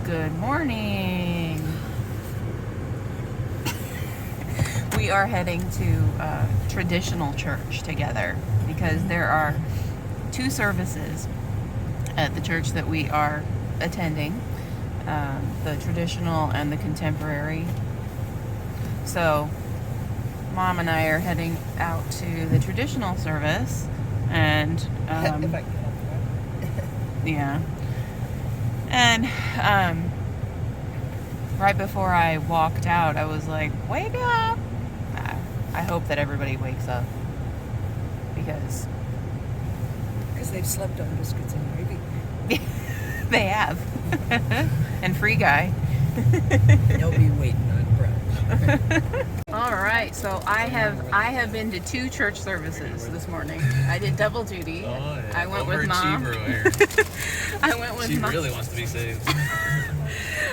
Good morning. We are heading to traditional church together because there are two services at the church that we are attending, the traditional and the contemporary. So, Mom and I are heading out to the traditional service, and If I can afford yeah, and right before I walked out, I was like, "Wake up!" I hope that everybody wakes up because because they've slept on biscuits and gravy. they have, and free guy. They'll be waiting on brunch. All right, so I have been to two church services this morning. I did double duty. Oh, yeah. I went with Mom. I went with She Mom. really wants to be saved.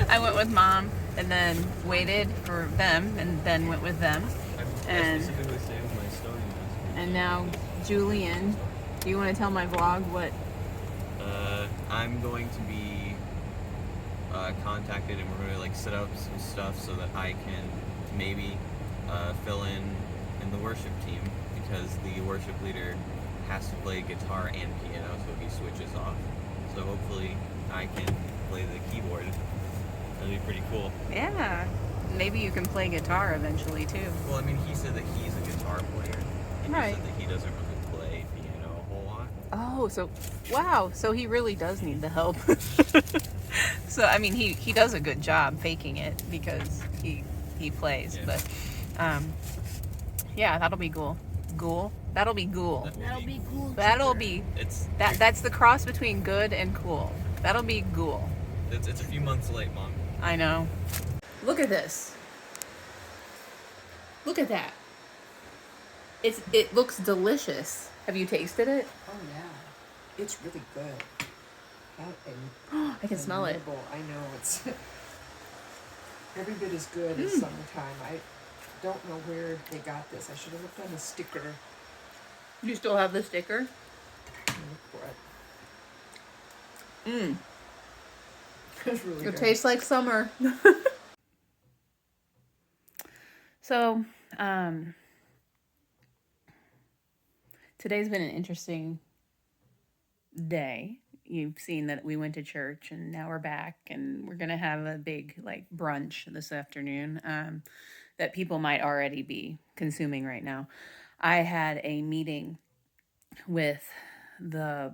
I went with Mom and then waited for them and then went with them. I specifically stayed with my Stony last And now Julian, do you want to tell my vlog what? I'm going to be contacted, and we're going to set up some stuff so that I can maybe fill in the worship team, because the worship leader has to play guitar and piano, so he switches off. So hopefully I can play the keyboard. That'd be pretty cool. Yeah, maybe you can play guitar eventually too. Well, I mean, he said that he's a guitar player, and Right. he said that he doesn't really play piano a whole lot. Oh, so wow, so he really does need the help. So I mean, he does a good job faking it because he plays, Yeah. but yeah, that'll be cool. Ghoul. That'll be ghoul. That'll be cool. That'll be It's that's the cross between good and cool. That'll be ghoul. it's a few months late, Mom. I know. Look at this. Look at that. It looks delicious. Have you tasted it? Oh yeah, it's really good. I can smell it. I know it's every bit as good as summertime. I don't know where they got this. I should have looked on the sticker. You still have the sticker? And look for it. Mmm. It's really It good. tastes like summer. So, today's been an interesting day. You've seen that we went to church and now we're back, and we're gonna have a big brunch this afternoon that people might already be consuming right now. I had a meeting with the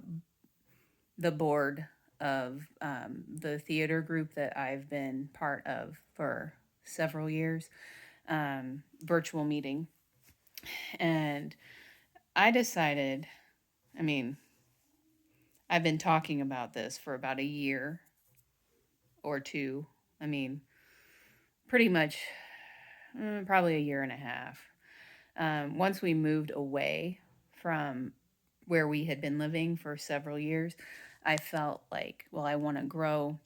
board of the theater group that I've been part of for several years, virtual meeting. And I decided, I mean, I've been talking about this for about a year or two. I mean, pretty much, probably a year and a half. Once we moved away from where we had been living for several years, I felt like, well, I want to grow.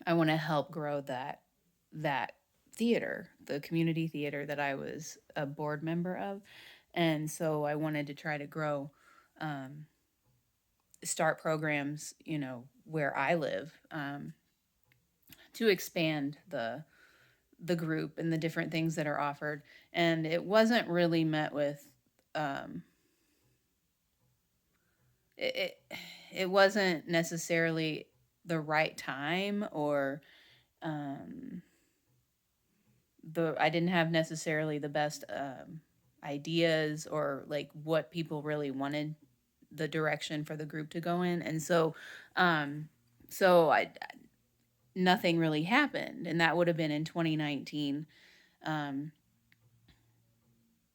I want to help grow that theater, the community theater that I was a board member of, and so I wanted to try to grow, start programs, where I live, to expand the group and the different things that are offered. And it wasn't really met with, um, it, it wasn't necessarily the right time, or um, I didn't have necessarily the best ideas, or what people really wanted the direction for the group to go in. And so I nothing really happened, and that would have been in 2019, um,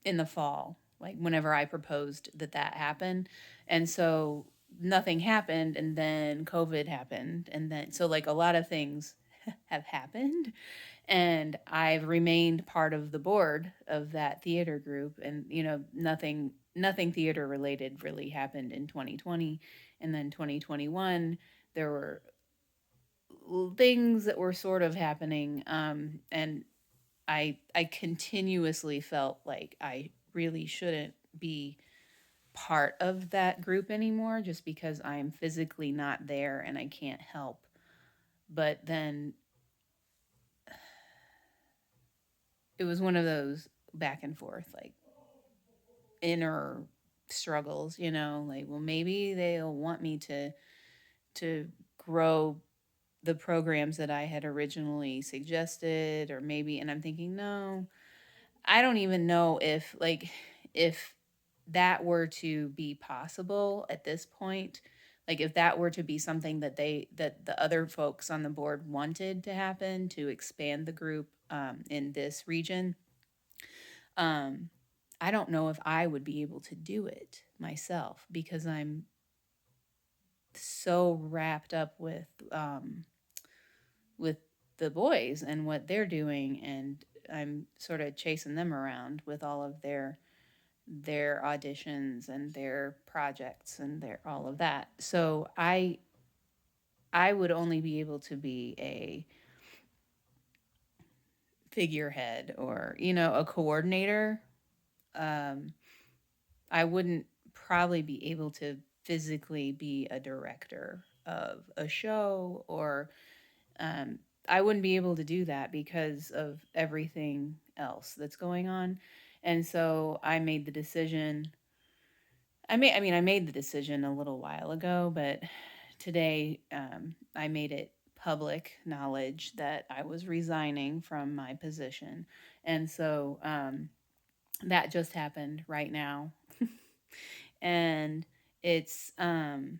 in the fall, whenever I proposed that happened. And so nothing happened, and then COVID happened, and then so a lot of things have happened, and I've remained part of the board of that theater group, and nothing theater related really happened in 2020. And then 2021 there were things that were sort of happening, and I continuously felt like I really shouldn't be part of that group anymore, just because I'm physically not there and I can't help but then it was one of those back and forth, like inner struggles, like, well, maybe they'll want me to grow the programs that I had originally suggested, or maybe, and I'm thinking, no, I don't even know if that were to be possible at this point, like if that were to be something that the other folks on the board wanted to happen to expand the group in this region. I don't know if I would be able to do it myself because I'm so wrapped up with the boys and what they're doing, and I'm sort of chasing them around with all of their auditions and their projects and their all of that. So I would only be able to be a figurehead or a coordinator. I wouldn't probably be able to physically be a director of a show, or I wouldn't be able to do that because of everything else that's going on. And so I made the decision. I made the decision a little while ago, but today I made it public knowledge that I was resigning from my position. And so that just happened right now. And it's on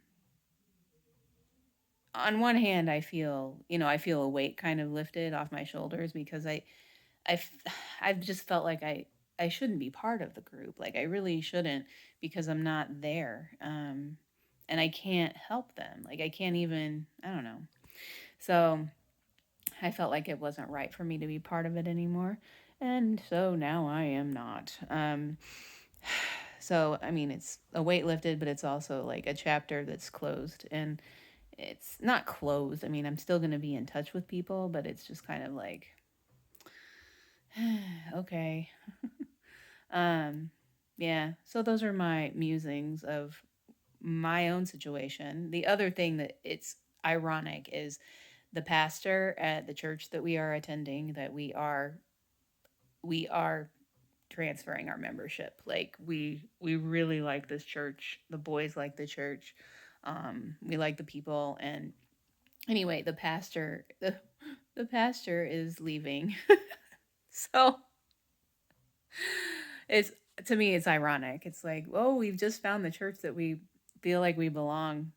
one hand, I feel a weight kind of lifted off my shoulders because I've I've just felt like I shouldn't be part of the group. Like I really shouldn't, because I'm not there. And I can't help them. Like I can't even, I don't know. So I felt like it wasn't right for me to be part of it anymore. And so now I am not. So I mean, it's a weight lifted, but it's also like a chapter that's closed. And it's not closed. I mean, I'm still going to be in touch with people, but it's just kind of like, okay. Yeah. So those are my musings of my own situation. The other thing that it's ironic is the pastor at the church that we are attending, that we are transferring our membership. Like we really like this church. The boys like the church. We like the people. And anyway, the pastor is leaving. So it's, to me, it's ironic. It's like, oh, we've just found the church that we feel like we belong,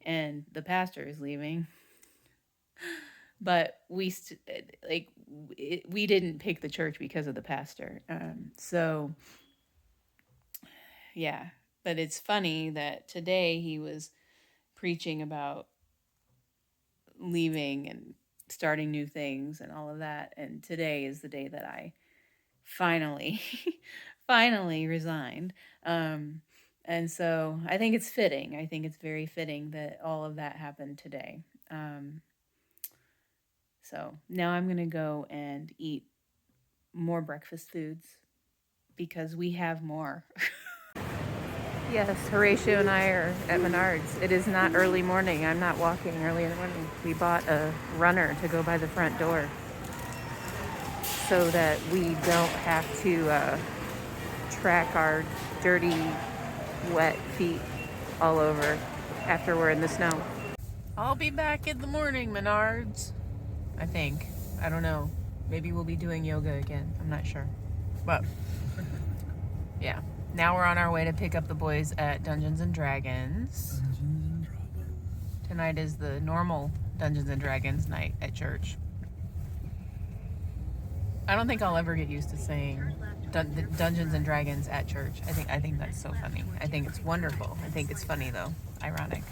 and the pastor is leaving. But we didn't pick the church because of the pastor. So yeah, but it's funny that today he was preaching about leaving and starting new things and all of that, and today is the day that I finally finally resigned. And so I think it's fitting. I think it's very fitting that all of that happened today. So now I'm going to go and eat more breakfast foods because we have more. Yes, Horatio and I are at Menards. It is not early morning. I'm not walking early in the morning. We bought a runner to go by the front door so that we don't have to track our dirty, wet feet all over after we're in the snow. I'll be back in the morning, Menards. I think. I don't know. Maybe we'll be doing yoga again. I'm not sure. But yeah. Now we're on our way to pick up the boys at Dungeons and Dragons. Tonight is the normal Dungeons and Dragons night at church. I don't think I'll ever get used to saying Dungeons and Dragons at church. I think that's so funny. I think it's wonderful. I think it's funny though. Ironic.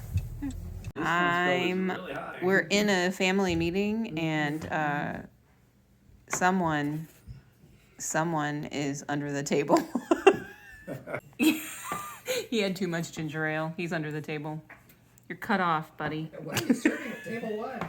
We're in a family meeting, and someone is under the table. He had too much ginger ale. He's under the table. You're cut off, buddy. What are you serving at table one?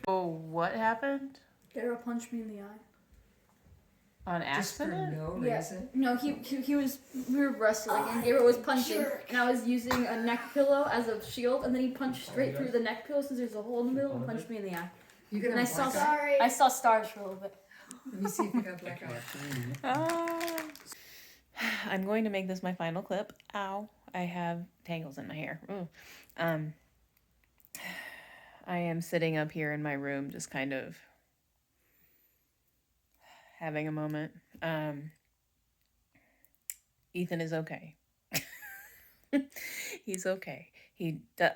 Oh, what happened? Dara punched me in the eye. On Just for accident? no Yeah. reason. No, he was. We were wrestling, and Gabriel was punching, and I was using a neck pillow as a shield, and then he punched straight through the neck pillow since there's a hole in the middle, and punched me in the eye. You gonna And I have saw, black eye? I saw stars for a little bit. Let me see if you got black eye. Ah. I'm going to make this my final clip. Ow. I have tangles in my hair. Ooh. I am sitting up here in my room, just kind of having a moment. Ethan is okay. He's okay.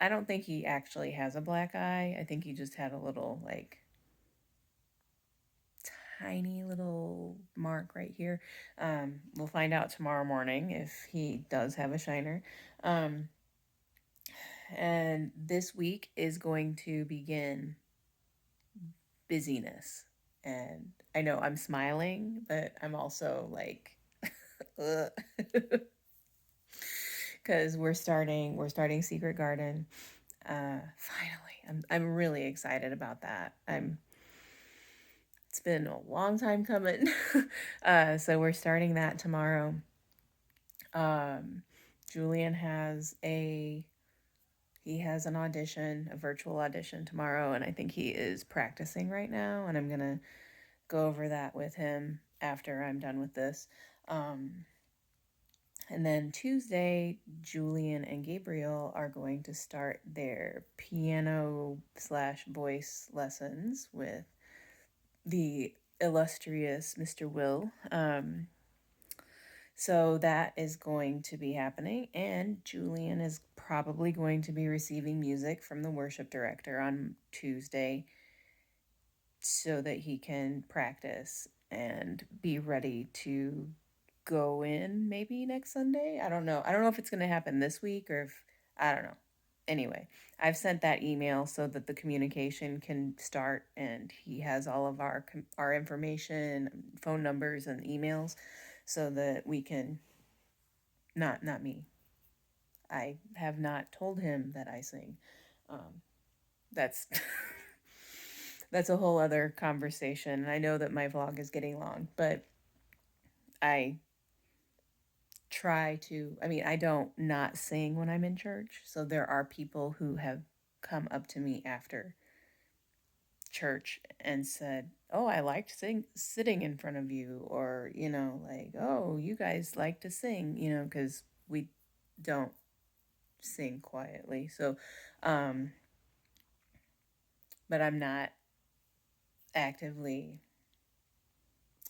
I don't think he actually has a black eye. I think he just had a little, like, tiny little mark right here. We'll find out tomorrow morning if he does have a shiner. And this week is going to begin busyness. And I know I'm smiling, but I'm also like, because we're starting Secret Garden. Finally, I'm really excited about that. It's been a long time coming. So we're starting that tomorrow. Julian has an audition, a virtual audition tomorrow, and I think he is practicing right now, and I'm gonna go over that with him after I'm done with this. And then Tuesday, Julian and Gabriel are going to start their piano/voice lessons with the illustrious Mr. Will. So that is going to be happening, and Julian is probably going to be receiving music from the worship director on Tuesday so that he can practice and be ready to go in maybe next Sunday. I don't know if it's going to happen this week or if, I don't know. Anyway, I've sent that email so that the communication can start, and he has all of our information, phone numbers and emails, so that we can, not me. I have not told him that I sing. That's that's a whole other conversation. I know that my vlog is getting long, but I don't not sing when I'm in church. So there are people who have come up to me after church and said, "Oh, I liked sitting in front of you," or, like, "Oh, you guys like to sing," because we don't sing quietly. So, but I'm not actively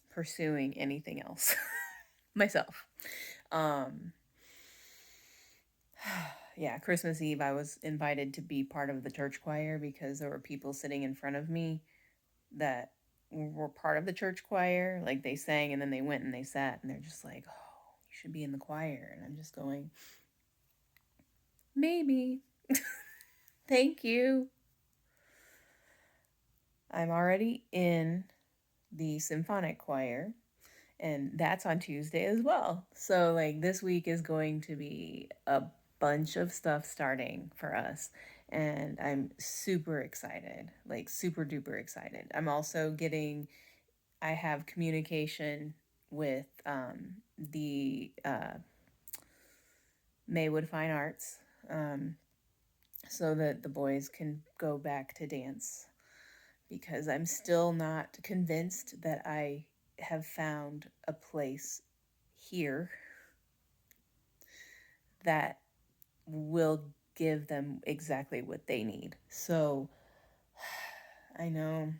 pursuing anything else myself. Yeah, Christmas Eve, I was invited to be part of the church choir because there were people sitting in front of me that were part of the church choir. Like, they sang and then they went and they sat, and they're just like, "Oh, you should be in the choir." And I'm just going, maybe. Thank you. I'm already in the symphonic choir, and that's on Tuesday as well. So, like, this week is going to be a bunch of stuff starting for us, and I'm super excited, like super duper excited. I'm also I have communication with the Maywood Fine Arts, so that the boys can go back to dance, because I'm still not convinced that I have found a place here that will give them exactly what they need. So I know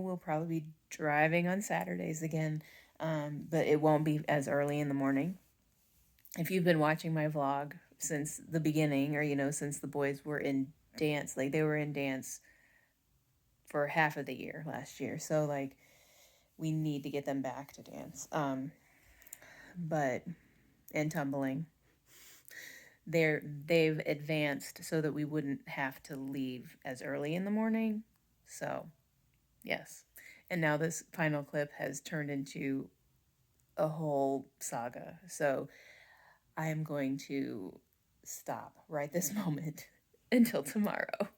we'll probably be driving on Saturdays again, but it won't be as early in the morning. If you've been watching my vlog since the beginning, or, since the boys were in dance, like, they were in dance for half of the year last year. So, like, we need to get them back to dance. And tumbling. They've advanced so that we wouldn't have to leave as early in the morning. So, yes. And now this final clip has turned into a whole saga. So I am going to stop right this moment until tomorrow.